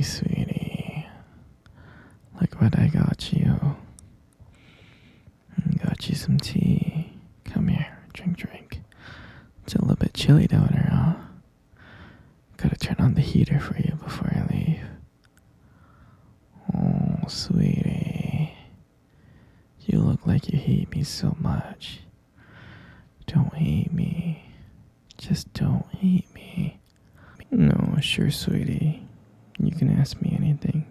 sweetie. Look what I got you. Got you some tea. Come here, drink. It's a little bit chilly down here, huh? Gotta turn on the heater for you before I leave. Oh, sweetie. You look like you hate me so much. Don't hate me. Just don't hate me. No, sure, sweetie. You can ask me anything.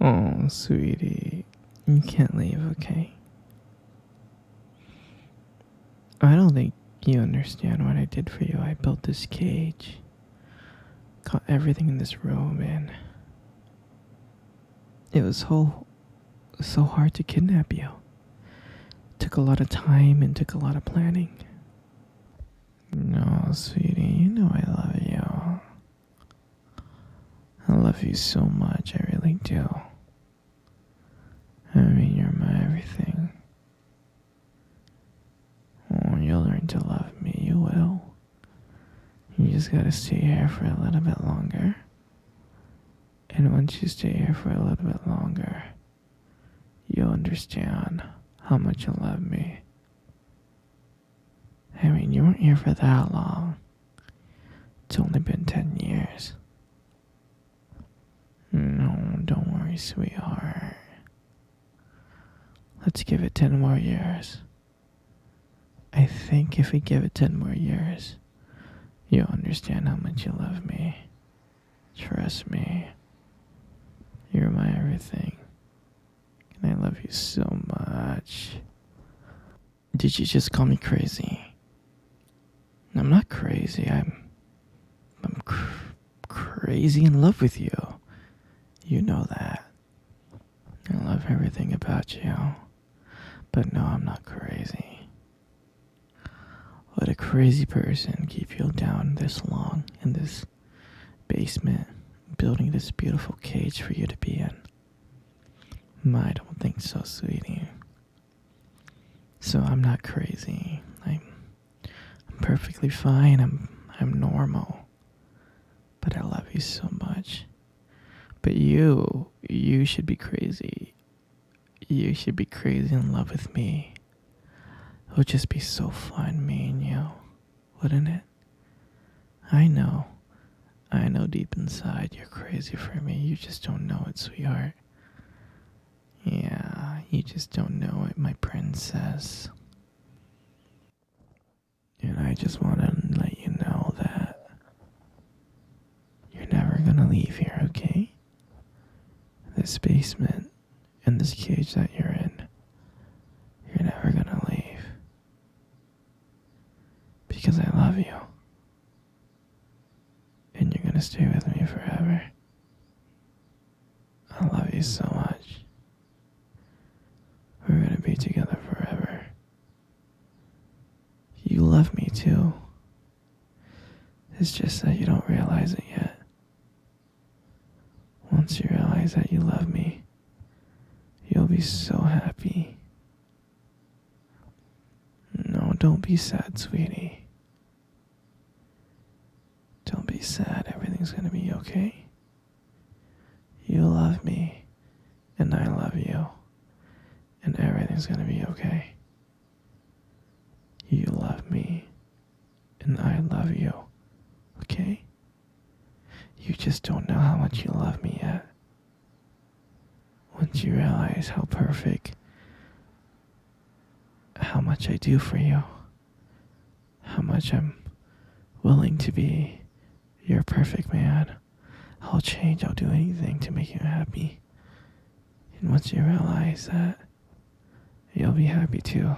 Oh, sweetie. You can't leave, okay? I don't think you understand what I did for you. I built this cage. Caught everything in this room, and it was so hard to kidnap you. Took a lot of time and took a lot of planning. No, sweetie, you know I love you. I love you so much, I really do. I mean, you're my everything. Oh, you'll learn to love me, you will. You just gotta stay here for a little bit longer. And once you stay here for a little bit longer, you'll understand how much you love me. I mean, you weren't here for that long. It's only been 10 years. No, don't worry, sweetheart. Let's give it 10 more years. I think if we give it 10 more years, you'll understand how much you love me. Trust me. You're my everything. And I love you so much. Did you just call me crazy? I'm not crazy. I'm crazy in love with you. You know that. I love everything about you. But no, I'm not crazy. Would a crazy person keep you down this long in this basement, building this beautiful cage for you to be in? I don't think so, sweetie. So I'm not crazy. I'm perfectly fine. I'm normal. But I love you so much. But you should be crazy. You should be crazy in love with me. It would just be so fun, me and you, wouldn't it? I know deep inside you're crazy for me. You just don't know it, sweetheart. Yeah, you just don't know it, my princess. And I just want to let you know that you're never gonna leave here, okay? This basement and this cage that you're in, you're never gonna leave. Because I love you. And you're gonna stay with me forever. I love you so much. We're gonna be together forever. You love me too. It's just that you don't realize it yet. Once you realize that you love me, you'll be so happy. No, don't be sad, sweetie. Don't be sad. Everything's gonna be okay. You love me, and I love you, and everything's gonna be okay. You love me, and I love you, okay? You just don't know how much you love me yet. Once you realize how perfect, how much I do for you, how much I'm willing to be your perfect man, I'll change, I'll do anything to make you happy. And once you realize that, you'll be happy too.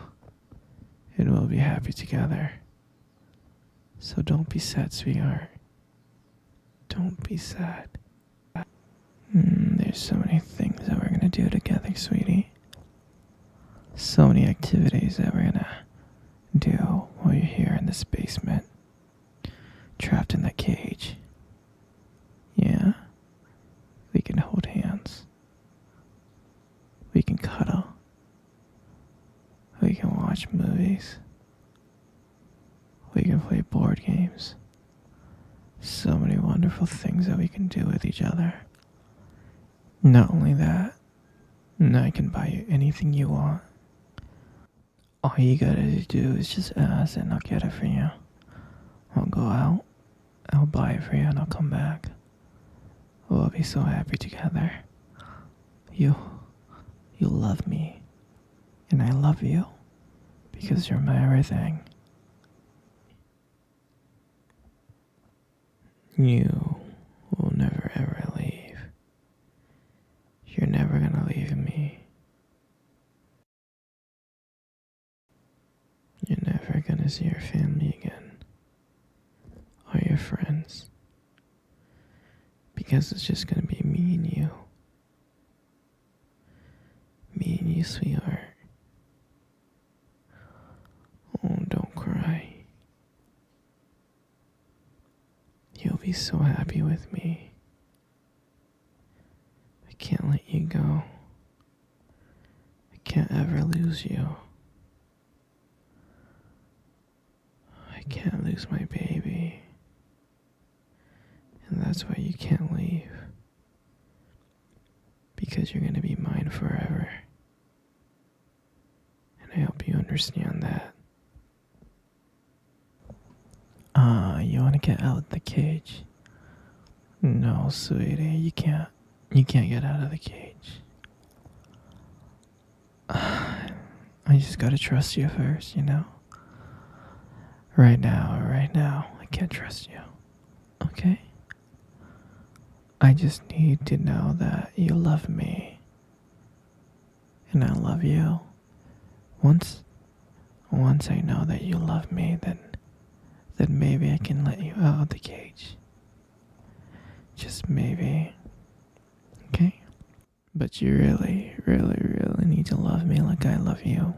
And we'll be happy together. So don't be sad, sweetheart. Don't be sad. There's so many things that we're gonna do together, sweetie. So many activities that we're gonna do while you're here in this basement, trapped in that cage. Yeah? We can hold hands. We can cuddle. We can watch movies. We can play board games. So many wonderful things that we can do with each other. Not only that, I can buy you anything you want. All you gotta do is just ask and I'll get it for you. I'll go out, I'll buy it for you, and I'll come back. We'll be so happy together. You, you love me, and I love you, because you're my everything. You will never ever leave. You're never gonna leave me. You're never gonna see your family again, or your friends, because it's just gonna be me and you. Me and you, sweetheart. Oh, don't cry. You'll be so happy with me. I can't let you go. I can't ever lose you. I can't lose my baby. And that's why you can't leave. Because you're gonna be mine forever. And I hope you understand that. You wanna get out of the cage? No, sweetie, you can't. You can't get out of the cage. I just gotta trust you first, you know? Right now, I can't trust you. Okay? I just need to know that you love me. And I love you. Once I know that you love me, then maybe I can let you out of the cage. Just maybe. Okay? But you really, really, really need to love me like I love you.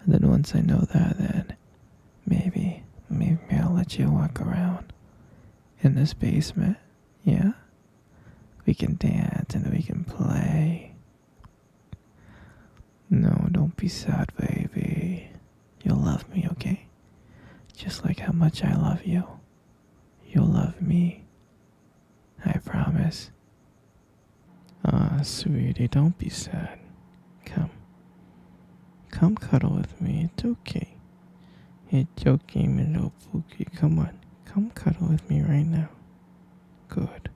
And then once I know that, then maybe I'll let you walk around in this basement. Yeah? We can dance and we can play. No, don't be sad, baby. You'll love me, okay? Just like how much I love you. You'll love me. I promise. Sweetie, don't be sad. Come. Come cuddle with me. It's okay. It's okay, my little Pookie. Come on. Come cuddle with me right now. Good.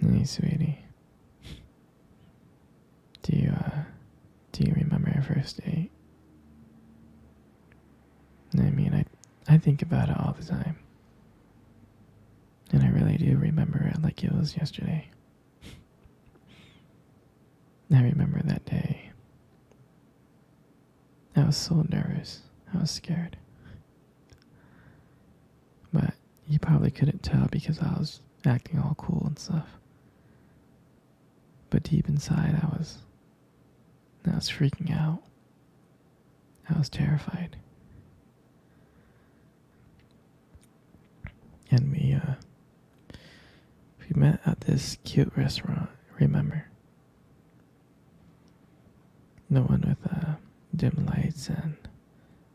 Hey, sweetie. Do you remember our first date? I mean, I think about it all the time. And I really do remember it like it was yesterday. I remember that day. I was so nervous. I was scared. But you probably couldn't tell because I was acting all cool and stuff. But deep inside, I was freaking out. I was terrified. And we met at this cute restaurant, remember? The one with dim lights and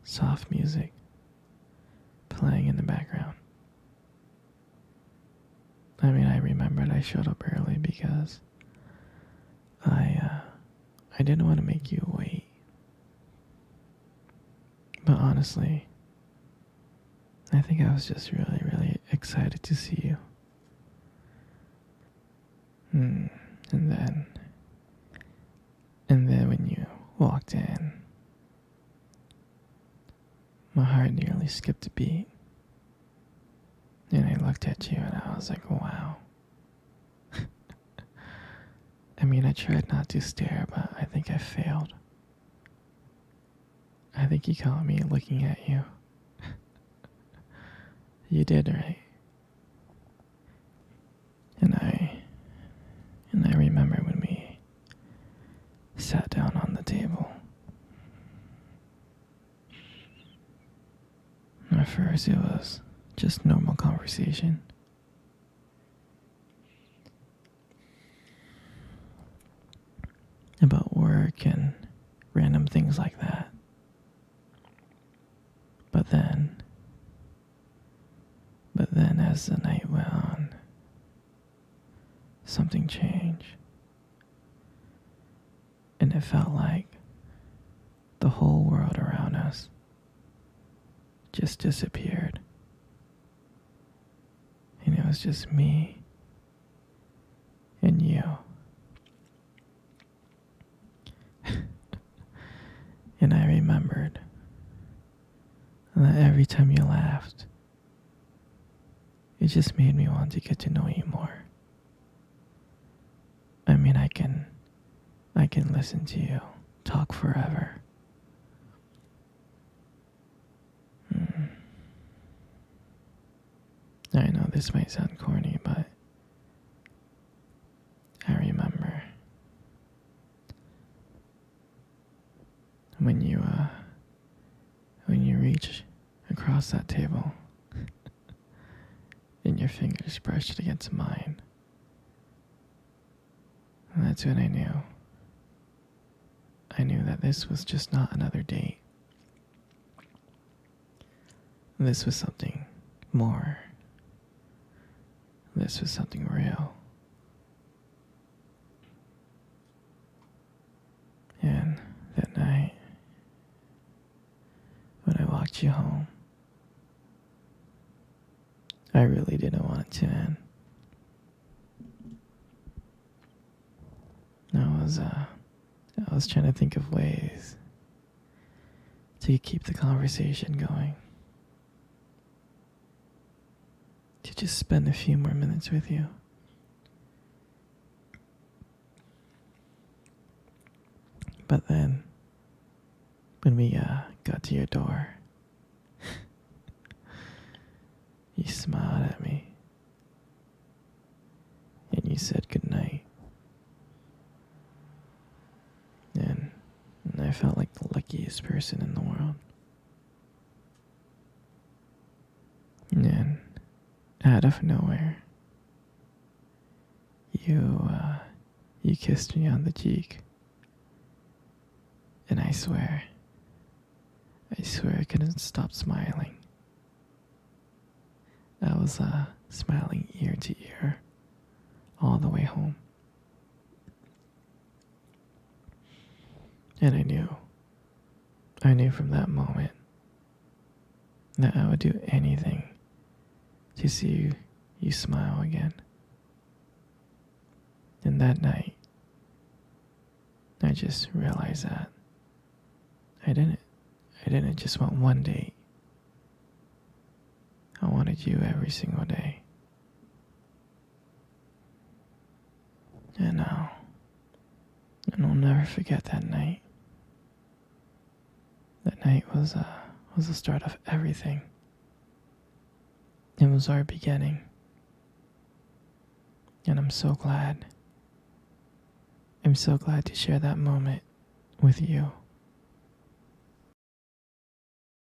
soft music playing in the background. I mean, I remembered I showed up early because I didn't want to make you wait. But honestly, I think I was just really, really excited to see you. And then when you walked in, my heart nearly skipped a beat. And I looked at you and I was like, wow. I mean, I tried not to stare, but I think I failed. I think you caught me looking at you. You did, right? And I remember when we sat down on the table. At first it was just normal conversation. About work and random things like that. But then as the night went on, something changed. And it felt like the whole world around us just disappeared. And it was just me and you. And I remembered that every time you laughed, it just made me want to get to know you more. I mean, I can listen to you talk forever. I know this might sound corny, but I remember when you reach across that table and your fingers brushed against mine. And that's when I knew. I knew that this was just not another date. This was something more. This was something real. And that night, when I walked you home, I really didn't want it to end. I was trying to think of ways to keep the conversation going. To just spend a few more minutes with you. But then, when we got to your door, you smiled at me. And you said goodnight. And I felt like the luckiest person in the world. And out of nowhere, you kissed me on the cheek. And I swear I couldn't stop smiling. I was smiling ear to ear all the way home. And I knew from that moment that I would do anything to see you smile again. And that night, I just realized that I didn't just want one date. I wanted you every single day. And I'll never forget that night. That night was the start of everything. It was our beginning. And I'm so glad. I'm so glad to share that moment with you.